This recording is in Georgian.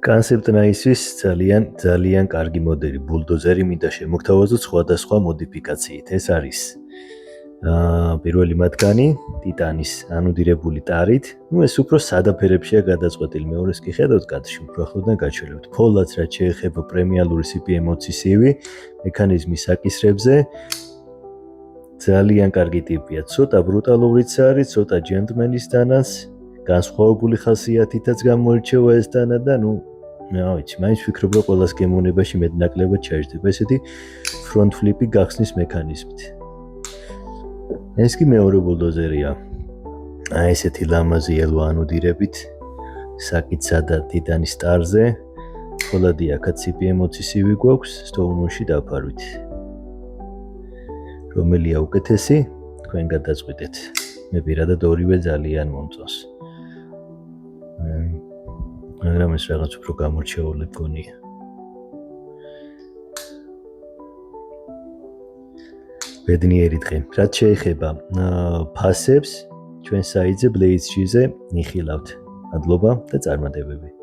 კონცეპტნა ისვის ძალიან კარგი მოდელი ბულდოზერი მინდა შემოგთავაზოთ სხვადასხვა მოდიფიკაციით. ეს არის პირველი მათგანი ტიტანის ანოდირებული ტარით. ეს უფრო სადაფერებშია გადაწყვეტილი. მეორეს კი ხედავთ კადრში უფრო ახლოდან გაჩვენებთ. ფოლადს რაც შეეხება პრემიალური CPM20 CV მექანიზმის აკისრებზე ძალიან კარგი ტიპია. ცოტა ბრუტალურიც არის, ცოტა ჯენტლმენის დანას, განსხვავებული ხასიათითაც გამოირჩევა ეს დანა და მაინც ვფიქრობ რომ ყველას გემოვნებაში მეტნაკლებად ჩაიждდება ესეთი ფრონტ ფლიპი გახსნის მექანიზმით. ეს კი მეორე ბულდოზერია. ესეთი ლამაზი ელვა ანოდირებით საკით სადა ტიტანის ტარზე. ფოლადი აქაც CPM20 CV გვაქვს სტოუნში დაფარვით. რომელია უკეთესი? თქვენ გადაწყვეტეთ. მე პირადად ორივე ძალიან მომწონს. მაგრამ ეს რაღაც უფრო გამორჩეული მგონია. ბედნიერი დღე. რაც შეეხება ფასებს, ჩვენ საიტზე Blaze-ზე ნიხილავთ. მადლობა და წარმატებები.